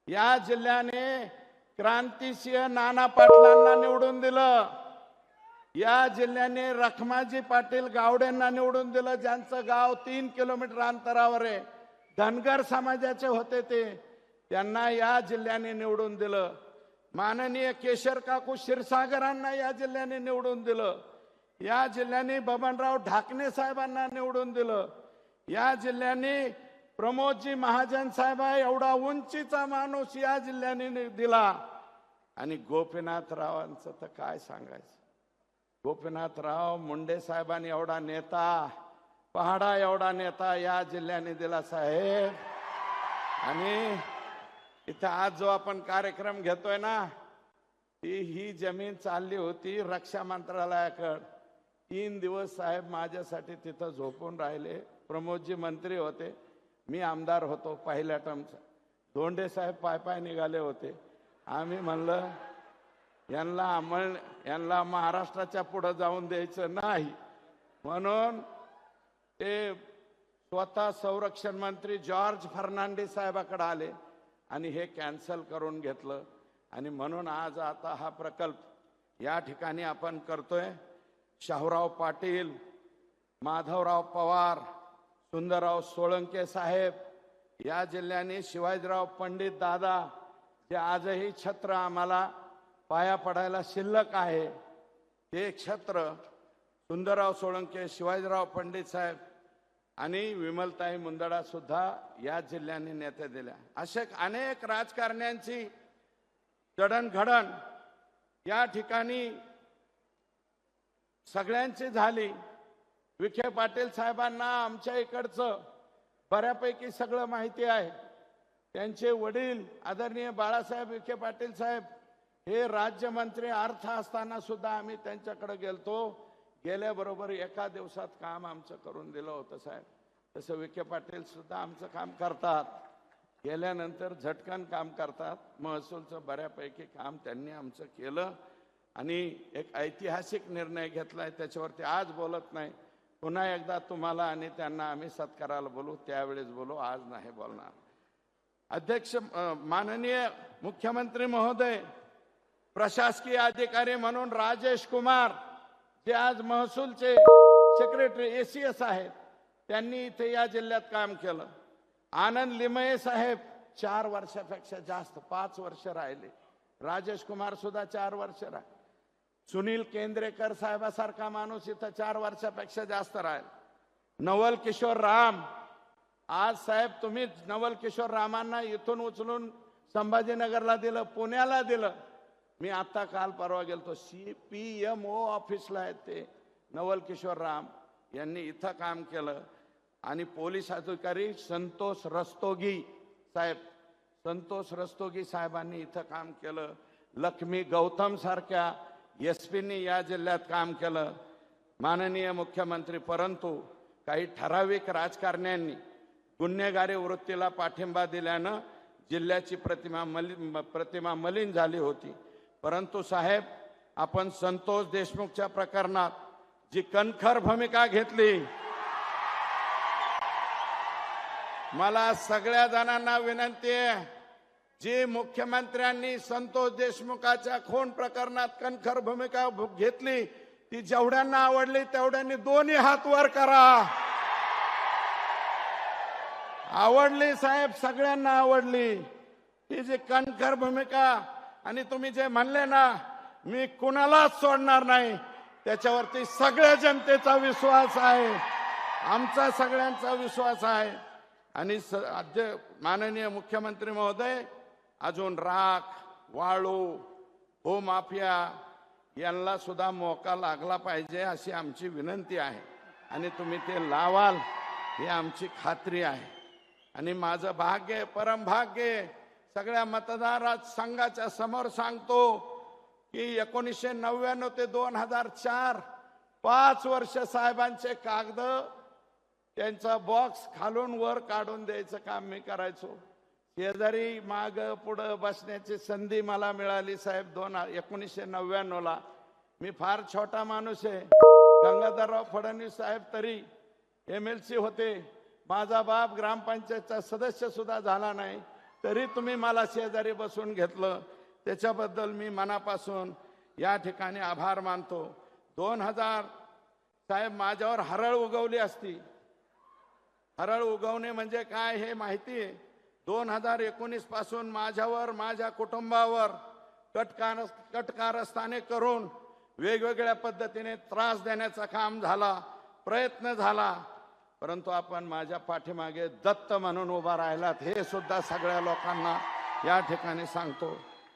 या जिल्ह्याने क्रांतिसिंह नाना पाटलांना निवडून दिलं। या जिल्ह्याने रखमाजी पाटील गावडेंना निवडून दिलं, ज्यांचं गाव 3 किलोमीटर अंतरावर आहे। धनगर समाजाचे होते ते, त्यांना या जिल्ह्याने निवडून दिलं। माननीय केशर काकू क्षीरसागरांना या जिल्ह्याने निवडून दिलं। या जिल्ह्याने बबनराव ढाकणे साहेबांना निवडून दिलं। या जिल्ह्याने प्रमोदजी महाजन साहेब एवढा उंचीचा माणूस या जिल्ह्याने दिला। आणि गोपीनाथरावांचं तर काय सांगायचं। गोपीनाथराव मुंडे साहेबांनी एवढा नेता, पहाडा एवढा नेता या जिल्ह्याने दिला साहेब। आणि इथं आज जो आपण कार्यक्रम घेतोय ना, ही जमीन चालली होती रक्षा मंत्रालयाकडे। 3 दिवस साहेब माझ्यासाठी तिथं झोपून राहिले। प्रमोदजी मंत्री होते, मी आमदार होतो पहिल्या टर्मचा। धोंडे साहेब पाय निघाले होते। आम्ही म्हणलं यांना महाराष्ट्राच्या पुढे जाऊन द्यायचं नाही, म्हणून ते स्वतः संरक्षण मंत्री जॉर्ज फर्नांडिस साहेबाकडे आले आणि हे कॅन्सल करून घेतलं। आणि म्हणून आज आता हा प्रकल्प या ठिकाणी आपण करतोय। शाहूराव पाटील, माधवराव पवार, सुंदरराव सोळंके साहेब, या जिल्ह्याने शिवाजीराव पंडित दादा, जे आजही छत्र आम्हाला पाया पडायला शिल्लक आहे, ते छत्र सुंदरराव सोळंके, शिवाजीराव पंडित साहेब आणि विमलताई मुंदडा सुद्धा या जिल्ह्याने नेते दिल्या। असे अनेक राजकारण्यांची जडणघडण या ठिकाणी सगळ्यांची झाली। विखे पाटील साहेबांना आमच्या इकडचं बऱ्यापैकी सगळं माहिती आहे। त्यांचे वडील आदरणीय बाळासाहेब विखे पाटील साहेब हे राज्यमंत्री अर्थ असताना सुद्धा आम्ही त्यांच्याकडे गेलतो। गेल्याबरोबर एका दिवसात काम आमचं करून दिलं होतं साहेब। तसं विखे पाटील सुद्धा आमचं काम करतात, गेल्यानंतर झटकन काम करतात। महसूलचं बऱ्यापैकी काम त्यांनी आमचं केलं आणि एक ऐतिहासिक निर्णय घेतलाय, त्याच्यावरती आज बोलत नाही। पुन्हा एकदा तुम्हाला आणि त्यांना आम्ही सत्काराला बोलू, त्यावेळेस बोलू, आज नाही बोलणार। अध्यक्ष, माननीय मुख्यमंत्री महोदय, प्रशासकीय अधिकारी म्हणून राजेश कुमार, जे आज महसूलचे सेक्रेटरी एसीएस आहेत, त्यांनी इथे या जिल्ह्यात काम केलं। आनंद लिमये साहेब 4 वर्षापेक्षा जास्त, 5 वर्ष राहिले। राजेश कुमार सुद्धा 4 वर्ष राहिले। सुनील केंद्रेकर साहेबासारखा माणूस इथं 4 वर्षापेक्षा जास्त राहील। नवल किशोर राम, आज साहेब तुम्ही नवल किशोर रामांना इथून उचलून संभाजीनगरला दिलं, पुण्याला दिलं। मी आता काल परवा गेलतो, CPMO ऑफिसला आहेत ते नवल किशोर राम, यांनी इथं काम केलं। आणि पोलीस अधिकारी संतोष रस्तोगी साहेब, संतोष रस्तोगी साहेबांनी इथं काम केलं। लक्ष्मी गौतम सारख्या एसपींनी या जिल्ह्यात काम केलं। माननीय मुख्यमंत्री, परंतु काही ठराविक राजकारण्यांनी गुन्हेगारी वृत्तीला पाठिंबा दिल्यानं जिल्ह्याची प्रतिमा मलिन झाली होती। परंतु साहेब, आपण संतोष देशमुखच्या प्रकरणात जी कणखर भूमिका घेतली, मला सगळ्या जणांना विनंती आहे, जी मुख्यमंत्र्यांनी संतोष देशमुखाच्या खून प्रकरणात कणखर भूमिका घेतली, ती जेवढ्यांना आवडली तेवढ्यांनी दोन्ही हात वर करा। आवडली साहेब, सगळ्यांना आवडली ती जी कणखर भूमिका। आणि तुम्ही जे म्हणले ना, मी कुणालाच सोडणार नाही, त्याच्यावरती सगळ्या जनतेचा विश्वास आहे, आमचा सगळ्यांचा विश्वास आहे। आणि माननीय मुख्यमंत्री महोदय, अजून राख, वाळू, भूमाफिया यांना सुद्धा मोका लागला पाहिजे अशी आमची विनंती आहे आणि तुम्ही ते लावाल ही आमची खात्री आहे। आणि माझं भाग्य, परम भाग्य, सगळ्या मतदार संघाच्या समोर सांगतो की 1999 ते 2004 5 वर्ष साहेबांचे कागद, त्यांचा बॉक्स खालून वर काढून द्यायचं काम मी करायचो। शेजारी माग पुढे बसण्याची संधी मला मिळाली साहेब 1999 ला। मी फार छोटा माणूस आहे, गंगाधरराव फडणवीस साहेब तरी MLC होते, माझा बाप ग्रामपंचायतचा सदस्य सुद्धा झाला नाही। तरी तुम्ही मला शेजारी बसून घेतलं, त्याच्याबद्दल मी मनापासून या ठिकाणी आभार मानतो. 2000 साहेब माझ्यावर हरळ उगवली असती. हरळ उगवणे म्हणजे काय हे माहिती आहे. 2019 पासून माझ्यावर, माझ्या कुटुंबावर कटकारस्थाने करून वेगवेगळ्या पद्धतीने त्रास देण्याचा काम झाला, प्रयत्न झाला, परंतु आपण माझ्या पाठीमागे दत्त म्हणून उभा राहिलात हे सुद्धा सगळ्या लोकांना या ठिकाणी सांगतो.